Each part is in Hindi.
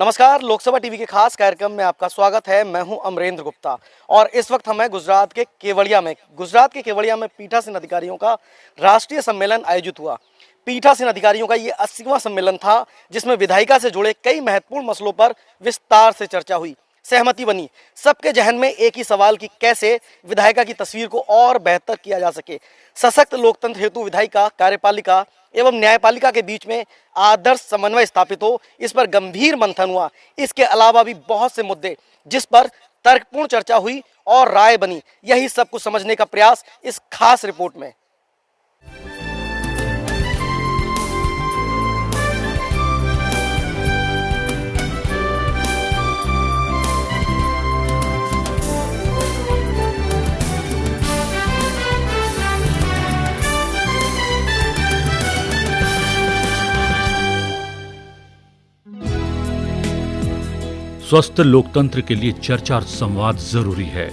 नमस्कार, लोकसभा टीवी के खास कार्यक्रम में आपका स्वागत है। मैं हूं अमरेंद्र गुप्ता और इस वक्त हम हैं गुजरात के केवड़िया में पीठासीन अधिकारियों का राष्ट्रीय सम्मेलन आयोजित हुआ। पीठासीन अधिकारियों का ये 80वां सम्मेलन था, जिसमें विधायिका से जुड़े कई महत्वपूर्ण मसलों पर विस्तार से चर्चा हुई, सहमति बनी। सबके जहन में एक ही सवाल कि कैसे विधायिका की तस्वीर को और बेहतर किया जा सके। सशक्त लोकतंत्र हेतु विधायिका, कार्यपालिका एवं न्यायपालिका के बीच में आदर्श समन्वय स्थापित हो, इस पर गंभीर मंथन हुआ। इसके अलावा भी बहुत से मुद्दे जिस पर तर्कपूर्ण चर्चा हुई और राय बनी, यही सब कुछ समझने का प्रयास इस खास रिपोर्ट में। स्वस्थ लोकतंत्र के लिए चर्चा और संवाद जरूरी है।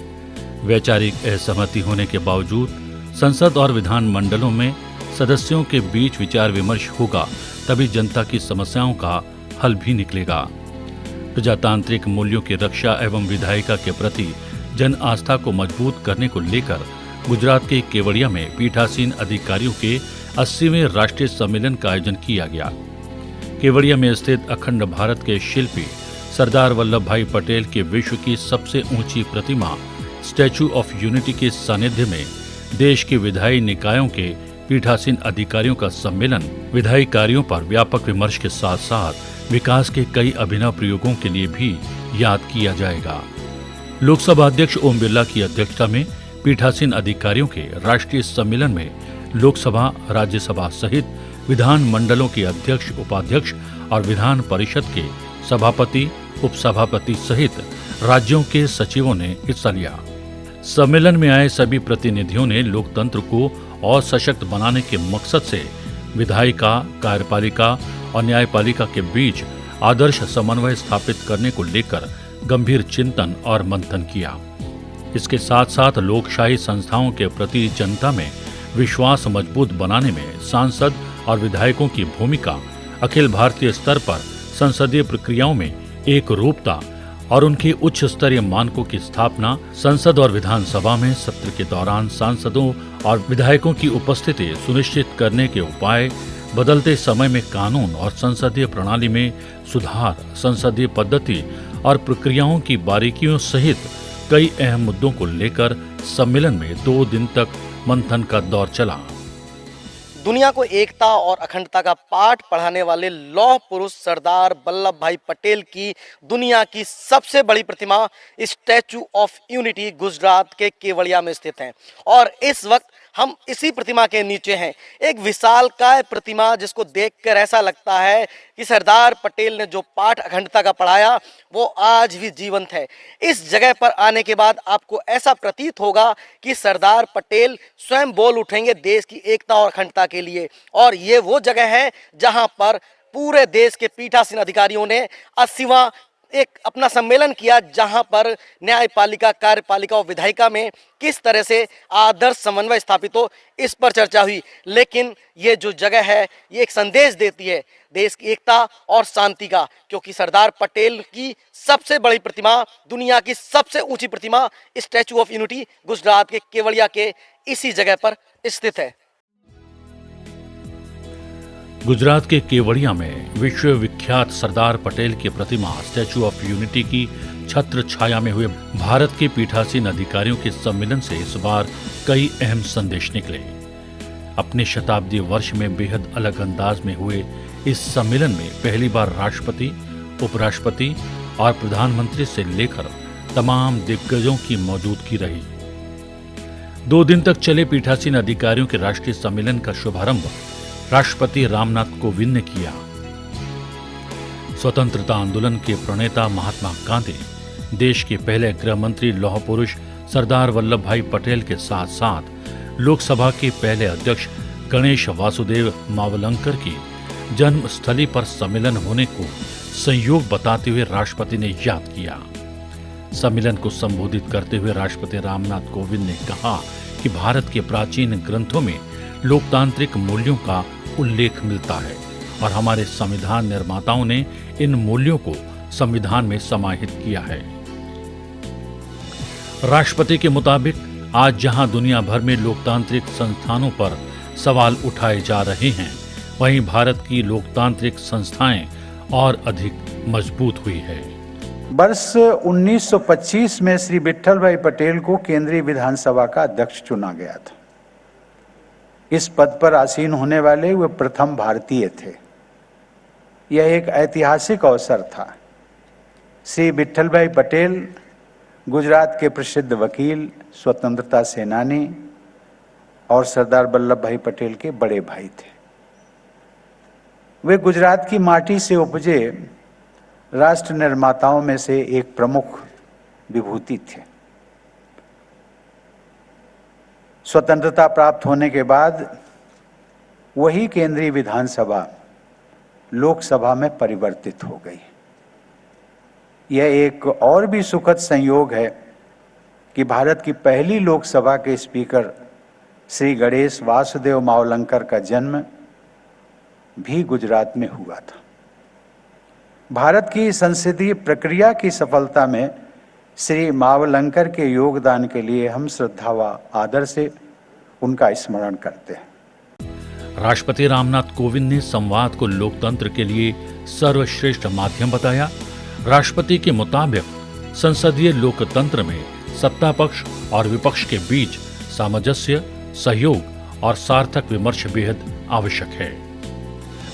वैचारिक असहमति होने के बावजूद संसद और विधान मंडलों में सदस्यों के बीच विचार विमर्श होगा, तभी जनता की समस्याओं का हल भी निकलेगा। प्रजातांत्रिक मूल्यों की रक्षा एवं विधायिका के प्रति जन आस्था को मजबूत करने को लेकर गुजरात के केवड़िया में पीठासीन अधिकारियों के 80वें राष्ट्रीय सम्मेलन का आयोजन किया गया। केवड़िया में स्थित अखंड भारत के शिल्पी सरदार वल्लभ भाई पटेल के विश्व की सबसे ऊंची प्रतिमा स्टैच्यू ऑफ यूनिटी के सानिध्य में देश के विधायी निकायों के पीठासीन अधिकारियों का सम्मेलन विधायी कार्यों पर व्यापक विमर्श के साथ साथ विकास के कई अभिनव प्रयोगों के लिए भी याद किया जाएगा। लोकसभा अध्यक्ष ओम बिरला की अध्यक्षता में पीठासीन अधिकारियों के राष्ट्रीय सम्मेलन में लोकसभा, राज्यसभा सहित विधान मंडलों के अध्यक्ष, उपाध्यक्ष और विधान परिषद के सभापति, उपसभापति सहित राज्यों के सचिवों ने हिस्सा लिया। सम्मेलन में आए सभी प्रतिनिधियों ने लोकतंत्र को और सशक्त बनाने के मकसद से विधायिका, कार्यपालिका और न्यायपालिका के बीच आदर्श समन्वय स्थापित करने को लेकर गंभीर चिंतन और मंथन किया। इसके साथ साथ लोकशाही संस्थाओं के प्रति जनता में विश्वास मजबूत बनाने में सांसद और विधायकों की भूमिका, अखिल भारतीय स्तर पर संसदीय प्रक्रियाओं में एक रूपता और उनके उच्च स्तरीय मानकों की स्थापना, संसद और विधानसभा में सत्र के दौरान सांसदों और विधायकों की उपस्थिति सुनिश्चित करने के उपाय, बदलते समय में कानून और संसदीय प्रणाली में सुधार, संसदीय पद्धति और प्रक्रियाओं की बारीकियों सहित कई अहम मुद्दों को लेकर सम्मेलन में 2 दिन तक मंथन का दौर चला। दुनिया को एकता और अखंडता का पाठ पढ़ाने वाले लौह पुरुष सरदार वल्लभ भाई पटेल की दुनिया की सबसे बड़ी प्रतिमा स्टैच्यू ऑफ यूनिटी गुजरात के केवड़िया में स्थित है और इस वक्त हम इसी प्रतिमा के नीचे हैं। एक विशालकाय प्रतिमा जिसको देखकर ऐसा लगता है कि सरदार पटेल ने जो पाठ अखंडता का पढ़ाया वो आज भी जीवंत है। इस जगह पर आने के बाद आपको ऐसा प्रतीत होगा कि सरदार पटेल स्वयं बोल उठेंगे देश की एकता और अखंडता के लिए, और ये वो जगह है जहां पर पूरे देश के पीठासीन अधिकारियों ने 80वां एक अपना सम्मेलन किया, जहां पर न्यायपालिका, कार्यपालिका और विधायिका में किस तरह से आदर्श समन्वय स्थापित हो, इस पर चर्चा हुई। लेकिन ये जो जगह है ये एक संदेश देती है देश की एकता और शांति का, क्योंकि सरदार पटेल की सबसे बड़ी प्रतिमा, दुनिया की सबसे ऊंची प्रतिमा स्टैच्यू ऑफ यूनिटी गुजरात के केवड़िया के इसी जगह पर स्थित है। गुजरात के केवड़िया में विश्व विख्यात सरदार पटेल की प्रतिमा स्टैच्यू ऑफ यूनिटी की छत्र छाया में हुए भारत के पीठासीन अधिकारियों के सम्मेलन से इस बार कई अहम संदेश निकले। अपने शताब्दी वर्ष में बेहद अलग अंदाज में हुए इस सम्मेलन में पहली बार राष्ट्रपति, उपराष्ट्रपति और प्रधानमंत्री से लेकर तमाम दिग्गजों की मौजूदगी रही। 2 दिन तक चले पीठासीन अधिकारियों के राष्ट्रीय सम्मेलन का शुभारंभ राष्ट्रपति रामनाथ कोविंद ने किया। स्वतंत्रता आंदोलन के प्रणेता महात्मा गांधी, देश के पहले गृह मंत्री लौह पुरुष सरदार वल्लभ भाई पटेल के साथ साथ लोकसभा के पहले अध्यक्ष गणेश वासुदेव मावलंकर की जन्मस्थली पर सम्मेलन होने को संयोग बताते हुए राष्ट्रपति ने याद किया। सम्मेलन को संबोधित करते हुए राष्ट्रपति रामनाथ कोविंद ने कहा कि भारत के प्राचीन ग्रंथों में लोकतांत्रिक मूल्यों का उल्लेख मिलता है और हमारे संविधान निर्माताओं ने इन मूल्यों को संविधान में समाहित किया है। राष्ट्रपति के मुताबिक आज जहां दुनिया भर में लोकतांत्रिक संस्थानों पर सवाल उठाए जा रहे हैं, वहीं भारत की लोकतांत्रिक संस्थाएं और अधिक मजबूत हुई है। वर्ष 1925 में श्री विट्ठल भाई पटेल को केंद्रीय विधानसभा का अध्यक्ष चुना गया था। इस पद पर आसीन होने वाले वे प्रथम भारतीय थे। यह एक ऐतिहासिक अवसर था। श्री विट्ठल भाई पटेल गुजरात के प्रसिद्ध वकील, स्वतंत्रता सेनानी और सरदार वल्लभ भाई पटेल के बड़े भाई थे। वे गुजरात की माटी से उपजे राष्ट्र निर्माताओं में से एक प्रमुख विभूति थे। स्वतंत्रता प्राप्त होने के बाद वही केंद्रीय विधानसभा लोकसभा में परिवर्तित हो गई। यह एक और भी सुखद संयोग है कि भारत की पहली लोकसभा के स्पीकर श्री गणेश वासुदेव मावलंकर का जन्म भी गुजरात में हुआ था। भारत की संसदीय प्रक्रिया की सफलता में श्री मावलंकर के योगदान के लिए हम श्रद्धा व आदर से उनका स्मरण करते हैं। राष्ट्रपति रामनाथ कोविंद ने संवाद को लोकतंत्र के लिए सर्वश्रेष्ठ माध्यम बताया। राष्ट्रपति के मुताबिक संसदीय लोकतंत्र में सत्ता पक्ष और विपक्ष के बीच सामंजस्य, सहयोग और सार्थक विमर्श बेहद आवश्यक है।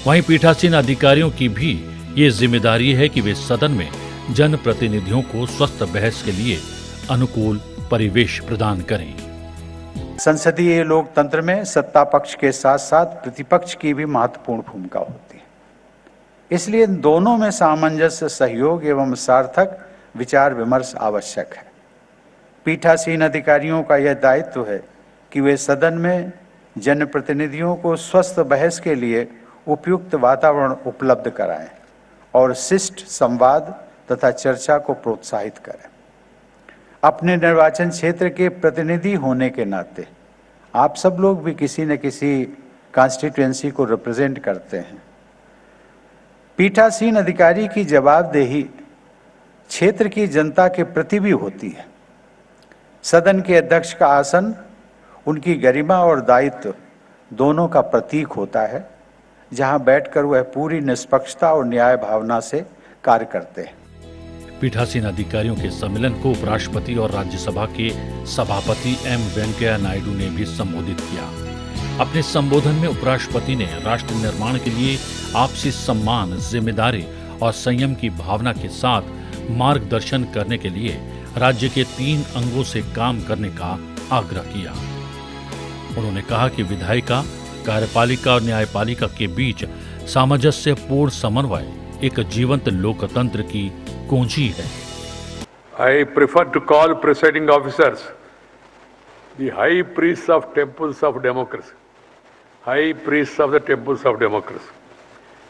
वहीं पीठासीन अधिकारियों की भी ये जिम्मेदारी है कि वे सदन में जनप्रतिनिधियों को स्वस्थ बहस के लिए अनुकूल परिवेश प्रदान करें। संसदीय लोकतंत्र में सत्ता पक्ष के साथ साथ प्रतिपक्ष की भी महत्वपूर्ण भूमिका होती है। इसलिए दोनों में सामंजस्य, सहयोग एवं सार्थक विचार विमर्श आवश्यक है। पीठासीन अधिकारियों का यह दायित्व है कि वे सदन में जनप्रतिनिधियों को स्वस्थ बहस के लिए उपयुक्त वातावरण उपलब्ध कराएं और शिष्ट संवाद तथा चर्चा को प्रोत्साहित करें। अपने निर्वाचन क्षेत्र के प्रतिनिधि होने के नाते आप सब लोग भी किसी न किसी कॉन्स्टिट्यूएंसी को रिप्रेजेंट करते हैं। पीठासीन अधिकारी की जवाबदेही क्षेत्र की जनता के प्रति भी होती है। सदन के अध्यक्ष का आसन उनकी गरिमा और दायित्व दोनों का प्रतीक होता है, जहां बैठकर वह पूरी निष्पक्षता और न्याय भावना से कार्य करते हैं। पीठासीन अधिकारियों के सम्मेलन को उपराष्ट्रपति और राज्यसभा के सभापति एम वेंकैया नायडू ने भी संबोधित किया। अपने संबोधन में उपराष्ट्रपति ने राष्ट्र निर्माण के लिए आपसी सम्मान, जिम्मेदारी और संयम की भावना के साथ मार्गदर्शन करने के लिए राज्य के 3 अंगों से काम करने का आग्रह किया। उन्होंने कहा कि विधायिका, कार्यपालिका और न्यायपालिका के बीच सामंजस्यपूर्ण समन्वय एक जीवंत लोकतंत्र की कुंजी है। I prefer to call presiding officers the high priests of temples of democracy. High priests of the temples of democracy.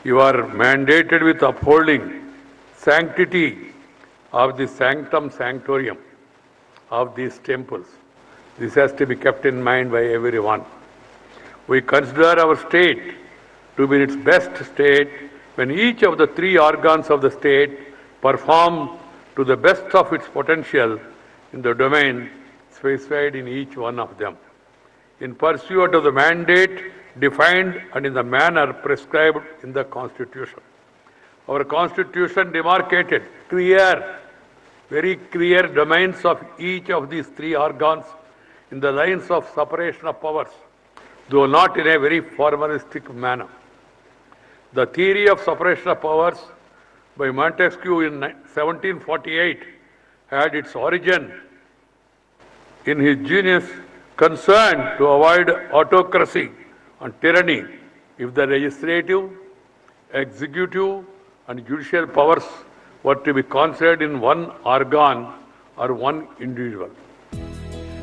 You are mandated with upholding sanctity of the sanctum sanctorium of these temples. This has to be kept in mind by everyone. We consider our state to be its best state when each of the 3 organs of the state perform to the best of its potential in the domain specified in each one of them, in pursuit of the mandate defined and in the manner prescribed in the Constitution. Our Constitution demarcated very clear domains of each of these 3 organs in the lines of separation of powers, though not in a very formalistic manner. The theory of separation of powers by Montesquieu in 1748 had its origin in his genius concerned to avoid autocracy and tyranny if the legislative, executive and judicial powers were to be concentrated in one organ or one individual.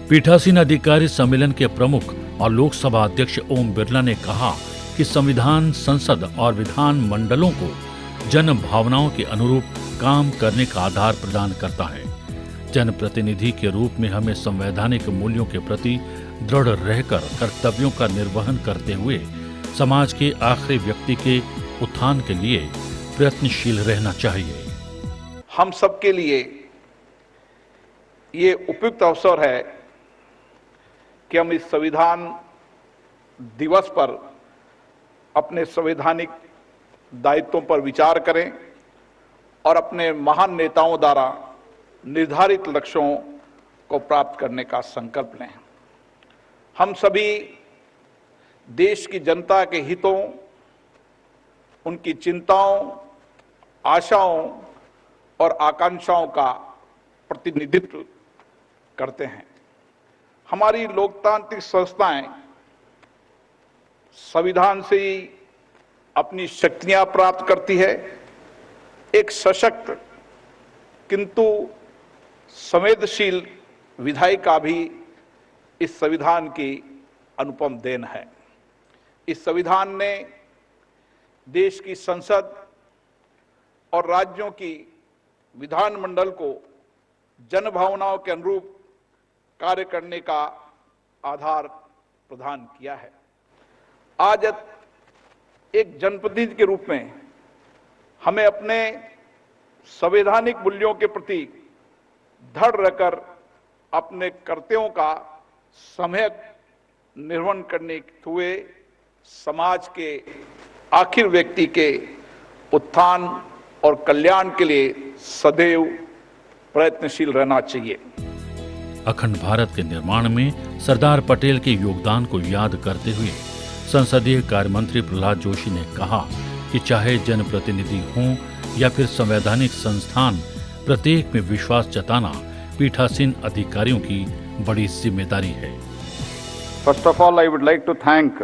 पीठासीन अधिकारी सम्मेलन के प्रमुख और लोकसभा अध्यक्ष ओम बिरला ने कहा कि संविधान संसद और विधान मंडलों को जन भावनाओं के अनुरूप काम करने का आधार प्रदान करता है। जनप्रतिनिधि के रूप में हमें संवैधानिक मूल्यों के प्रति दृढ़ रहकर कर्तव्यों का निर्वहन करते हुए समाज के आखिरी व्यक्ति के उत्थान के लिए प्रयत्नशील रहना चाहिए। हम सबके लिए ये उपयुक्त अवसर है कि हम इस संविधान दिवस पर अपने संवैधानिक दायित्वों पर विचार करें और अपने महान नेताओं द्वारा निर्धारित लक्ष्यों को प्राप्त करने का संकल्प लें। हम सभी देश की जनता के हितों, उनकी चिंताओं, आशाओं और आकांक्षाओं का प्रतिनिधित्व करते हैं। हमारी लोकतांत्रिक संस्थाएं संविधान से ही अपनी शक्तियां प्राप्त करती है। एक सशक्त किंतु संवेदनशील विधायिका भी इस संविधान की अनुपम देन है। इस संविधान ने देश की संसद और राज्यों की विधानमंडल को जनभावनाओं के अनुरूप कार्य करने का आधार प्रदान किया है। आज एक जनप्रतिनिधि के रूप में हमें अपने संवैधानिक मूल्यों के प्रति दृढ़ रहकर अपने कर्तव्यों का सम्यक निर्वहन करने हुए समाज के आखिर व्यक्ति के उत्थान और कल्याण के लिए सदैव प्रयत्नशील रहना चाहिए। अखंड भारत के निर्माण में सरदार पटेल के योगदान को याद करते हुए संसदीय कार्य मंत्री प्रहलाद जोशी ने कहा कि चाहे जनप्रतिनिधि हों या फिर संवैधानिक संस्थान, प्रत्येक में विश्वास जताना पीठासीन अधिकारियों की बड़ी जिम्मेदारी है। First of all, I would like to thank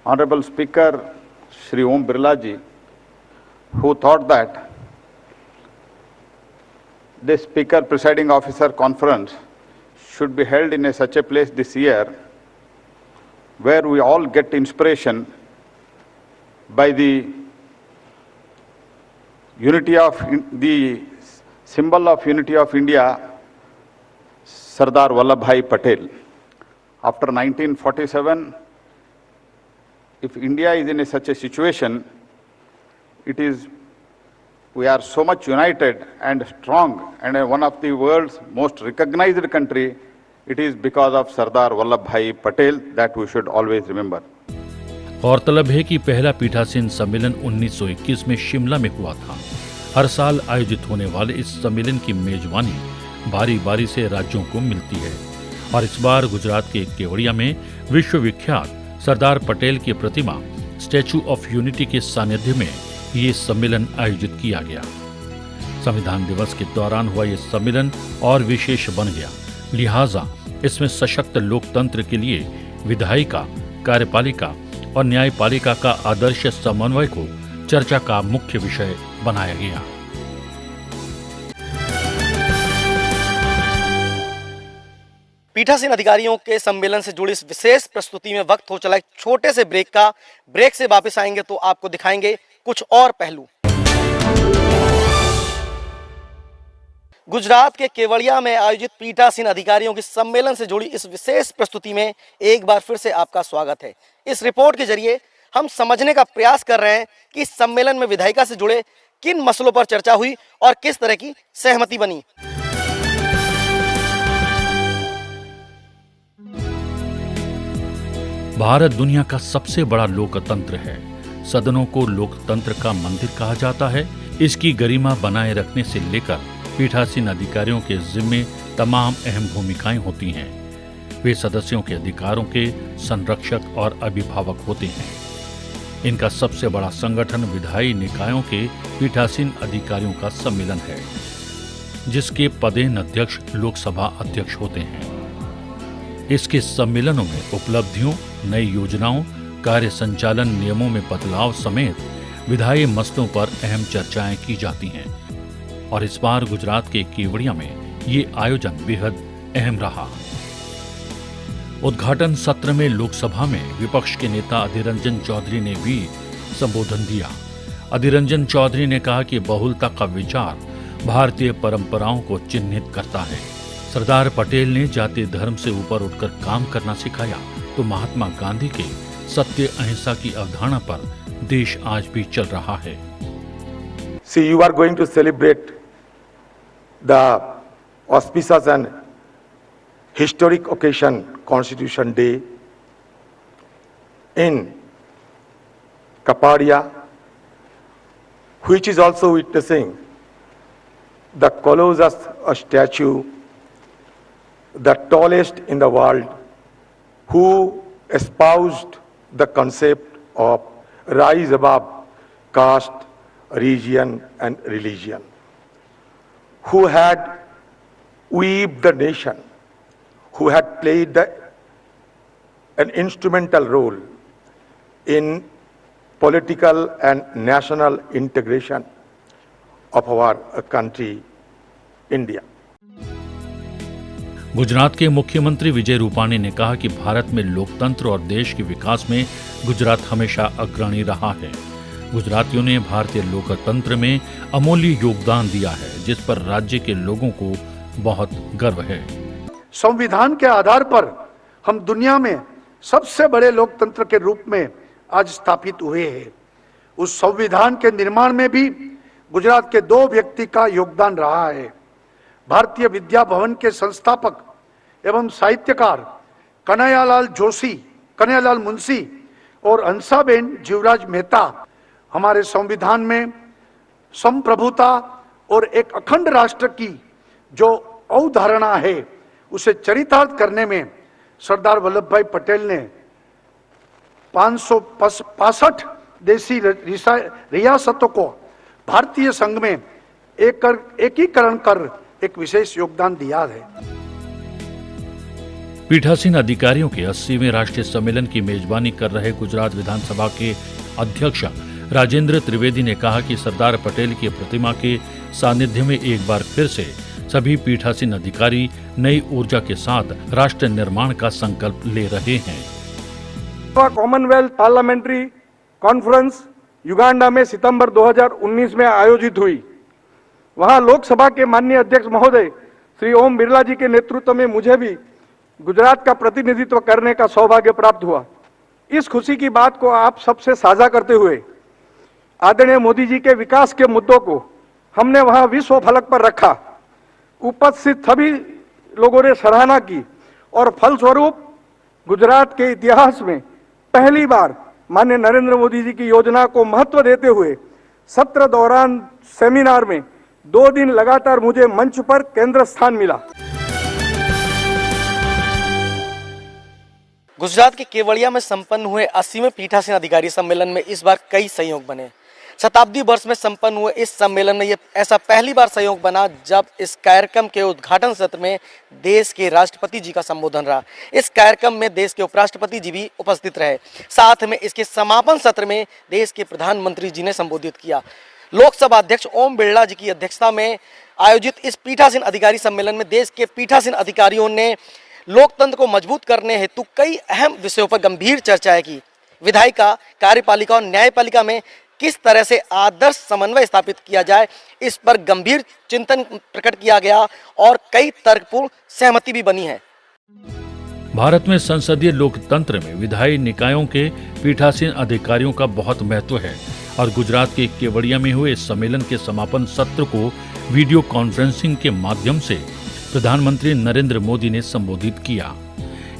Honorable Speaker Shri Om Birla ji, who thought that this Speaker Presiding Officer Conference should be held in such a place this year where we all get inspiration by the unity of the symbol of unity of India, Sardar Vallabhbhai Patel. After 1947, if India is in such a situation, we are so much united and strong and one of the world's most recognized country. It is because of Sardar Vallabhbhai Patel that we should always remember. गौरतलब है कि पहला पीठासीन सम्मेलन 1921 में शिमला में हुआ था। हर साल आयोजित होने वाले इस सम्मेलन की मेजबानी बारी बारी से राज्यों को मिलती है और इस बार गुजरात के केवड़िया में विश्व विख्यात सरदार पटेल की प्रतिमा स्टैचू ऑफ यूनिटी के सानिध्य में ये सम्मेलन आयोजित किया गया। संविधान दिवस के दौरान हुआ ये सम्मेलन और विशेष बन गया, लिहाजा इसमें सशक्त लोकतंत्र के लिए विधायिका, कार्यपालिका और न्यायपालिका का आदर्श समन्वय को चर्चा का मुख्य विषय बनाया गया। पीठासीन अधिकारियों के सम्मेलन से जुड़ी इस विशेष प्रस्तुति में वक्त हो चला एक छोटे से ब्रेक का। ब्रेक से वापस आएंगे तो आपको दिखाएंगे कुछ और पहलू। गुजरात के केवड़िया में आयोजित पीठासीन अधिकारियों के सम्मेलन से जुड़ी इस विशेष प्रस्तुति में एक बार फिर से आपका स्वागत है। इस रिपोर्ट के जरिए हम समझने का प्रयास कर रहे हैं कि इस सम्मेलन में विधायिका से जुड़े किन मसलों पर चर्चा हुई और किस तरह की सहमति बनी। भारत दुनिया का सबसे बड़ा लोकतंत्र है। सदनों को लोकतंत्र का मंदिर कहा जाता है। इसकी गरिमा बनाए रखने से लेकर पीठासीन अधिकारियों के जिम्मे तमाम अहम भूमिकाएं होती हैं। वे सदस्यों के अधिकारों के संरक्षक और अभिभावक होते हैं। इनका सबसे बड़ा संगठन विधायी निकायों के पीठासीन अधिकारियों का सम्मेलन है, जिसके पदेन अध्यक्ष लोकसभा अध्यक्ष होते हैं। इसके सम्मेलनों में उपलब्धियों, नई योजनाओं, कार्य संचालन नियमों में बदलाव समेत विधायी मसलों पर अहम चर्चाएं की जाती हैं और इस बार गुजरात के केवड़िया में ये आयोजन बेहद अहम रहा। उद्घाटन सत्र में लोकसभा में विपक्ष के नेता अधीर रंजन चौधरी ने भी संबोधन दिया। अधीर रंजन चौधरी ने कहा कि बहुलता का विचार भारतीय परंपराओं को चिन्हित करता है। सरदार पटेल ने जाति धर्म से ऊपर उठकर काम करना सिखाया, तो महात्मा गांधी के सत्य अहिंसा की अवधारणा पर देश आज भी चल रहा है। See, you are going to celebrate the auspicious and historic occasion, Constitution Day, in Kapadia, which is also witnessing the Colossus statue, the tallest in the world, who espoused the concept of rise above caste, region and religion, who had weaved the nation, who had played an instrumental role in political and national integration of our country, India. Gujarat के मुख्यमंत्री विजय रूपाणी ने कहा कि भारत में लोकतंत्र और देश के विकास में गुजरात हमेशा अग्रणी रहा है। गुजरातियों ने भारतीय लोकतंत्र में अमूल्य योगदान दिया है, जिस पर राज्य के लोगों को बहुत गर्व है। संविधान के आधार पर हम दुनिया में सबसे बड़े लोकतंत्र के रूप में आज स्थापित हुए हैं। उस संविधान के निर्माण में भी गुजरात के 2 व्यक्ति का योगदान रहा है। भारतीय विद्या भवन के संस्थापक एवं साहित्यकार कन्हैयालाल मुंशी और हंसाबेन जीवराज मेहता हमारे संविधान में संप्रभुता और एक अखंड राष्ट्र की जो अवधारणा है उसे चरितार्थ करने में सरदार वल्लभ भाई पटेल ने 565 देशी रियासतों को भारतीय संघ में एकीकरण कर एक विशेष योगदान दिया है। पीठासीन अधिकारियों के 80वें राष्ट्रीय सम्मेलन की मेजबानी कर रहे गुजरात विधानसभा के अध्यक्ष राजेंद्र त्रिवेदी ने कहा कि सरदार पटेल की प्रतिमा के सानिध्य में एक बार फिर से सभी पीठासीन अधिकारी नई ऊर्जा के साथ राष्ट्र निर्माण का संकल्प ले रहे हैं। कॉमनवेल्थ पार्लियामेंट्री कॉन्फ्रेंस युगांडा में सितंबर 2019 में आयोजित हुई। वहां लोकसभा के माननीय अध्यक्ष महोदय श्री ओम बिरला जी के नेतृत्व में मुझे भी गुजरात का प्रतिनिधित्व करने का सौभाग्य प्राप्त हुआ। इस खुशी की बात को आप सबसे साझा करते हुए आदरणीय मोदी जी के विकास के मुद्दों को हमने वहां विश्व फलक पर रखा। उपस्थित सभी लोगों ने सराहना की और फलस्वरूप गुजरात के इतिहास में पहली बार माननीय नरेंद्र मोदी जी की योजना को महत्व देते हुए सत्र दौरान सेमिनार में 2 दिन लगातार मुझे मंच पर केंद्र स्थान मिला। गुजरात के केवड़िया में संपन्न हुए 80वें पीठासीन अधिकारी सम्मेलन में इस बार कई संयोग बने। शताब्दी वर्ष में संपन्न हुए इस सम्मेलन में ये ऐसा पहली बार संयोग बना जब इस कार्यक्रम के उद्घाटन सत्र में देश के राष्ट्रपति जी का संबोधन रहा। इस कार्यक्रम में देश के उपराष्ट्रपति जी भी उपस्थित रहे। साथ में इसके समापन सत्र में देश के प्रधानमंत्री जी ने संबोधित किया। लोकसभा अध्यक्ष ओम बिरला जी की अध्यक्षता में आयोजित इस पीठासीन अधिकारी सम्मेलन में देश के पीठासीन अधिकारियों ने लोकतंत्र को मजबूत करने हेतु कई अहम विषयों पर गंभीर चर्चाएं की। विधायिका, कार्यपालिका और न्यायपालिका में किस तरह से आदर्श समन्वय स्थापित किया जाए, इस पर गंभीर चिंतन प्रकट किया गया और कई तर्कपूर्ण सहमति भी बनी है। भारत में संसदीय लोकतंत्र में विधायी निकायों के पीठासीन अधिकारियों का बहुत महत्व है और गुजरात के केवड़िया में हुए इस सम्मेलन के समापन सत्र को वीडियो कॉन्फ्रेंसिंग के माध्यम से प्रधानमंत्री नरेंद्र मोदी ने संबोधित किया।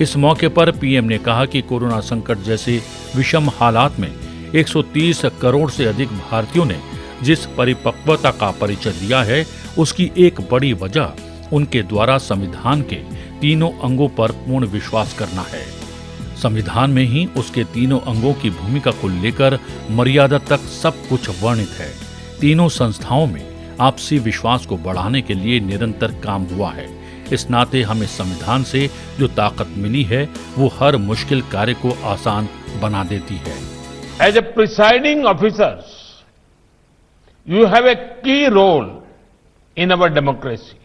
इस मौके पर पीएम ने कहा कि कोरोना संकट जैसे विषम हालात में 130 करोड़ से अधिक भारतीयों ने जिस परिपक्वता का परिचय दिया है, उसकी एक बड़ी वजह उनके द्वारा संविधान के तीनों अंगों पर पूर्ण विश्वास करना है। संविधान में ही उसके तीनों अंगों की भूमिका को लेकर मर्यादा तक सब कुछ वर्णित है। तीनों संस्थाओं में आपसी विश्वास को बढ़ाने के लिए निरंतर काम हुआ है। इस नाते हमें संविधान से जो ताकत मिली है वो हर मुश्किल कार्य को आसान बना देती है। As a presiding officers, you have a key role in our democracy.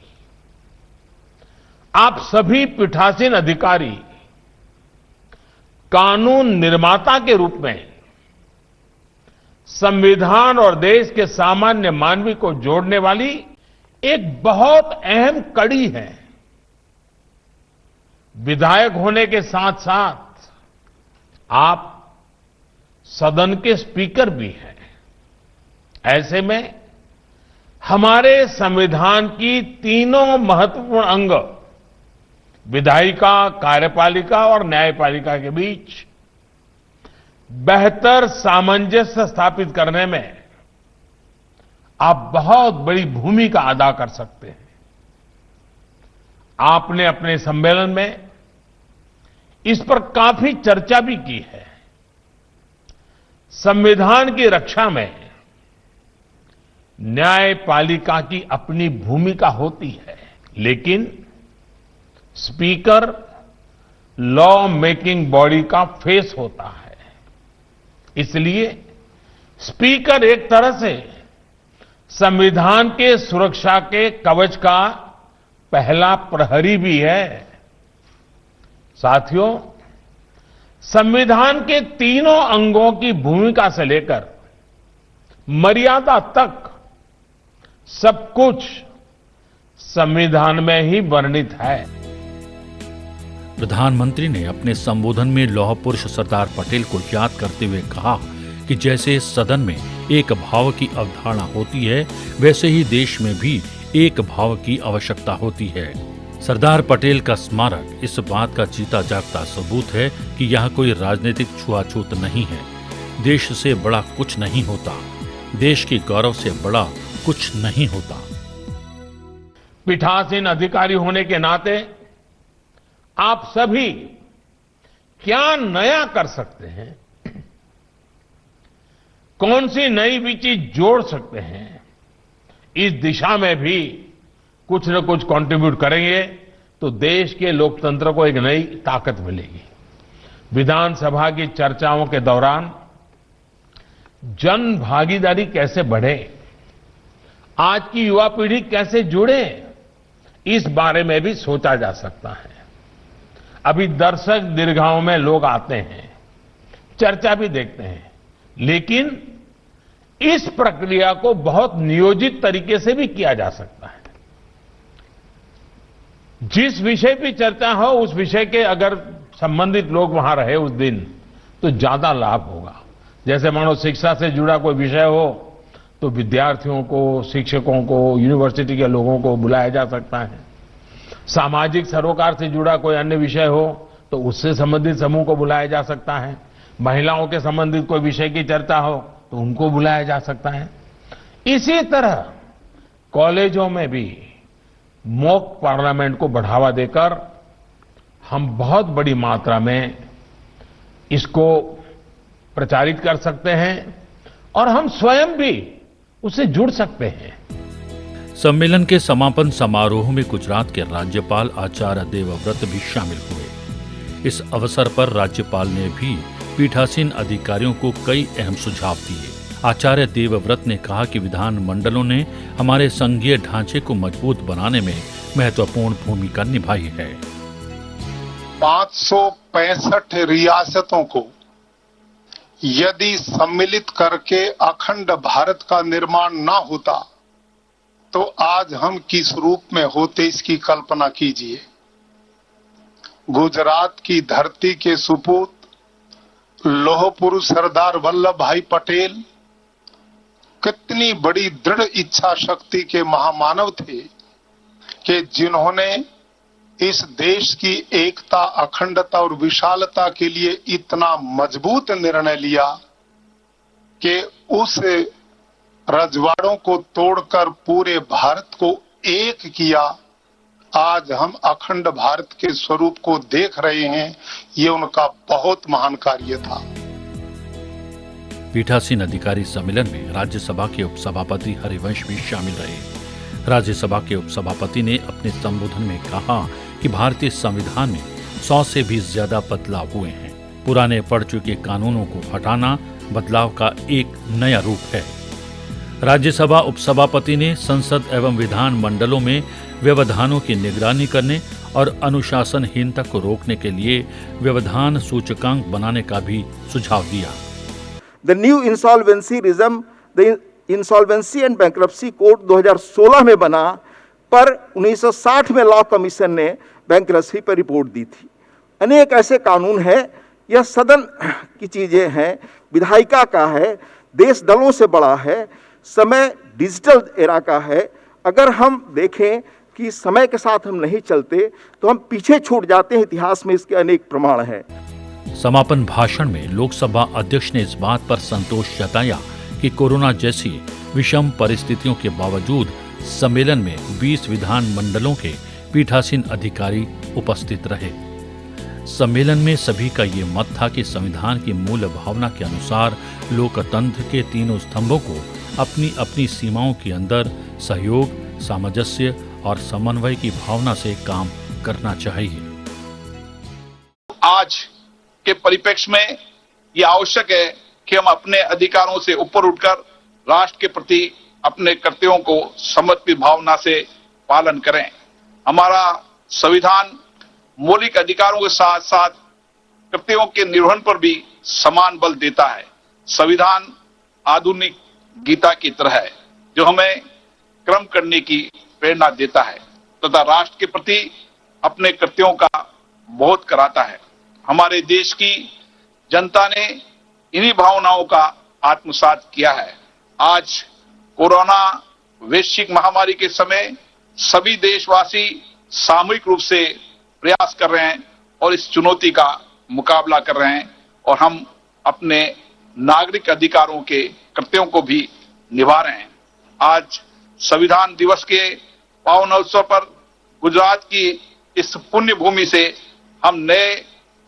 आप सभी पीठासीन अधिकारी कानून निर्माता के रूप में संविधान और देश के सामान्य मानवी को जोड़ने वाली एक बहुत अहम कड़ी है। विधायक होने के साथ साथ आप सदन के स्पीकर भी हैं। ऐसे में हमारे संविधान की तीनों महत्वपूर्ण अंग विधायिका, कार्यपालिका और न्यायपालिका के बीच बेहतर सामंजस्य स्थापित करने में आप बहुत बड़ी भूमिका अदा कर सकते हैं। आपने अपने सम्मेलन में इस पर काफी चर्चा भी की है। संविधान की रक्षा में न्यायपालिका की अपनी भूमिका होती है, लेकिन स्पीकर लॉ मेकिंग बॉडी का फेस होता है। इसलिए स्पीकर एक तरह से संविधान के सुरक्षा के कवच का पहला प्रहरी भी है। साथियों, संविधान के तीनों अंगों की भूमिका से लेकर मर्यादा तक सब कुछ संविधान में ही वर्णित है। प्रधानमंत्री ने अपने संबोधन में लौह पुरुष सरदार पटेल को याद करते हुए कहा कि जैसे सदन में एक भाव की अवधारणा होती है, वैसे ही देश में भी एक भाव की आवश्यकता होती है। सरदार पटेल का स्मारक इस बात का जीता जागता सबूत है कि यहाँ कोई राजनीतिक छुआछूत नहीं है। देश से बड़ा कुछ नहीं होता, देश के गौरव से बड़ा कुछ नहीं होता। पीठासीन अधिकारी होने के नाते आप सभी क्या नया कर सकते हैं, कौन सी नई भी चीज जोड़ सकते हैं, इस दिशा में भी कुछ न कुछ कंट्रीब्यूट करेंगे तो देश के लोकतंत्र को एक नई ताकत मिलेगी। विधानसभा की चर्चाओं के दौरान जन भागीदारी कैसे बढ़े, आज की युवा पीढ़ी कैसे जुड़े, इस बारे में भी सोचा जा सकता है। अभी दर्शक दीर्घाओं में लोग आते हैं, चर्चा भी देखते हैं, लेकिन इस प्रक्रिया को बहुत नियोजित तरीके से भी किया जा सकता है। जिस विषय की चर्चा हो, उस विषय के अगर संबंधित लोग वहां रहे उस दिन, तो ज्यादा लाभ होगा। जैसे मानो शिक्षा से जुड़ा कोई विषय हो तो विद्यार्थियों को, शिक्षकों को, यूनिवर्सिटी के लोगों को बुलाया जा सकता है। सामाजिक सरोकार से जुड़ा कोई अन्य विषय हो तो उससे संबंधित समूह को बुलाया जा सकता है। महिलाओं के संबंधित कोई विषय की चर्चा हो तो उनको बुलाया जा सकता है। इसी तरह कॉलेजों में भी मॉक पार्लियामेंट को बढ़ावा देकर हम बहुत बड़ी मात्रा में इसको प्रचारित कर सकते हैं और हम स्वयं भी उससे जुड़ सकते हैं। सम्मेलन के समापन समारोह में गुजरात के राज्यपाल आचार्य देवव्रत भी शामिल हुए। इस अवसर पर राज्यपाल ने भी पीठासीन अधिकारियों को कई अहम सुझाव दिए। आचार्य देवव्रत ने कहा कि विधान मंडलों ने हमारे संघीय ढांचे को मजबूत बनाने में महत्वपूर्ण भूमिका निभाई है। 565 रियासतों को यदि सम्मिलित करके अखंड भारत का निर्माण ना होता तो आज हम किस रूप में होते, इसकी कल्पना कीजिए। गुजरात की धरती के सुपूत लौह पुरुष सरदार वल्लभ भाई पटेल कितनी बड़ी दृढ़ इच्छा शक्ति के महामानव थे कि जिन्होंने इस देश की एकता, अखंडता और विशालता के लिए इतना मजबूत निर्णय लिया कि उस रजवाड़ों को तोड़कर पूरे भारत को एक किया। आज हम अखंड भारत के स्वरूप को देख रहे हैं। ये उनका बहुत महान कार्य था। पीठासीन अधिकारी सम्मेलन में राज्यसभा के उपसभापति हरिवंश भी शामिल रहे। राज्यसभा के उपसभापति ने अपने संबोधन में कहा कि भारतीय संविधान में 100 से भी ज्यादा बदलाव हुए हैं। पुराने पड़ चुके कानूनों को हटाना बदलाव का एक नया रूप है। राज्यसभा उपसभापति ने संसद एवं विधान मंडलों में व्यवधानों की निगरानी करने और अनुशासनहीनता को रोकने के लिए व्यवधान सूचकांक बनाने का भी सुझाव दिया। The new insolvency regime, the insolvency and bankruptcy code 2016 में बना, पर 1960 में लॉ कमीशन ने बैंक्रप्सी पर रिपोर्ट दी थी। अनेक ऐसे कानून हैं, यह सदन की चीजें हैं, विधायिका का है, देश दलों से बड़ा है, समय डिजिटल एरा का है। अगर हम देखें कि समय के साथ हम नहीं चलते तो हम पीछे छूट जाते हैं। इतिहास में इसके अनेक प्रमाण हैं। समापन भाषण में लोकसभा अध्यक्ष ने इस बात पर संतोष जताया कि कोरोना जैसी विषम परिस्थितियों के बावजूद सम्मेलन में 20 विधान मंडलों के पीठासीन अधिकारी उपस्थित रहे। सम्मेलन में सभी का ये मत था कि संविधान की मूल भावना के अनुसार लोकतंत्र के तीनों स्तंभों को अपनी अपनी सीमाओं के अंदर सहयोग, सामंजस्य और समन्वय की भावना से काम करना चाहिए। आज के परिप्रेक्ष्य में यह आवश्यक है कि हम अपने अधिकारों से ऊपर उठकर राष्ट्र के प्रति अपने कर्तव्यों को समर्पित भावना से पालन करें। हमारा संविधान मौलिक अधिकारों के साथ साथ कर्तव्यों के निर्वहन पर भी समान बल देता है। संविधान आधुनिक गीता की तरह है जो हमें कर्म करने की प्रेरणा देता है तथा राष्ट्र के प्रति अपने कर्तव्यों का बोध कराता है। हमारे देश की जनता ने इन्हीं भावनाओं का आत्मसात किया है। आज कोरोना वैश्विक महामारी के समय सभी देशवासी सामूहिक रूप से प्रयास कर रहे हैं और इस चुनौती का मुकाबला कर रहे हैं और हम अपने नागरिक अधिकारों के कर्तव्यों को भी निभा रहे हैं। आज संविधान दिवस के पावन अवसर पर गुजरात की इस पुण्य भूमि से हम नए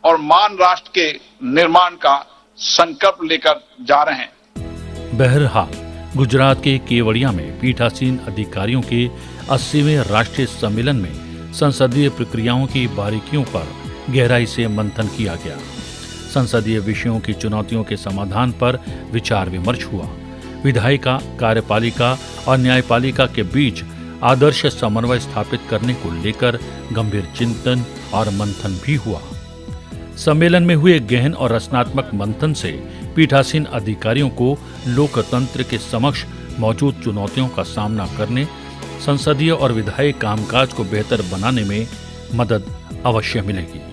और महान राष्ट्र के निर्माण का संकल्प लेकर जा रहे हैं। बहरहाल गुजरात के केवड़िया में पीठासीन अधिकारियों के 80वें राष्ट्रीय सम्मेलन में संसदीय प्रक्रियाओं की बारीकियों पर गहराई से मंथन किया गया। संसदीय विषयों की चुनौतियों के समाधान पर विचार विमर्श हुआ। विधायिका, कार्यपालिका और न्यायपालिका के बीच आदर्श समन्वय स्थापित करने को लेकर गंभीर चिंतन और मंथन भी हुआ। सम्मेलन में हुए गहन और रचनात्मक मंथन से पीठासीन अधिकारियों को लोकतंत्र के समक्ष मौजूद चुनौतियों का सामना करने, संसदीय और विधायी कामकाज को बेहतर बनाने में मदद अवश्य मिलेगी।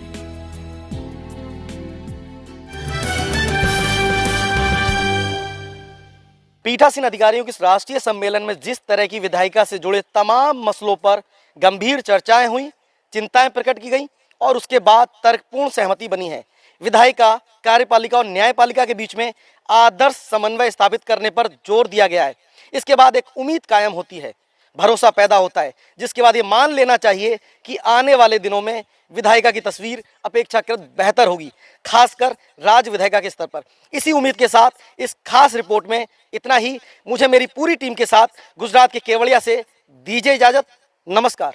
पीठासीन अधिकारियों के इस राष्ट्रीय सम्मेलन में जिस तरह की विधायिका से जुड़े तमाम मसलों पर गंभीर चर्चाएं हुई, चिंताएं प्रकट की गई और उसके बाद तर्कपूर्ण सहमति बनी है। विधायिका, कार्यपालिका और न्यायपालिका के बीच में आदर्श समन्वय स्थापित करने पर जोर दिया गया है। इसके बाद एक उम्मीद कायम होती है, भरोसा पैदा होता है, जिसके बाद ये मान लेना चाहिए कि आने वाले दिनों में विधायिका की तस्वीर अपेक्षाकृत बेहतर होगी, खासकर राज्य विधायिका के स्तर पर। इसी उम्मीद के साथ इस खास रिपोर्ट में इतना ही। मुझे मेरी पूरी टीम के साथ गुजरात के केवड़िया से दीजिए इजाजत। नमस्कार।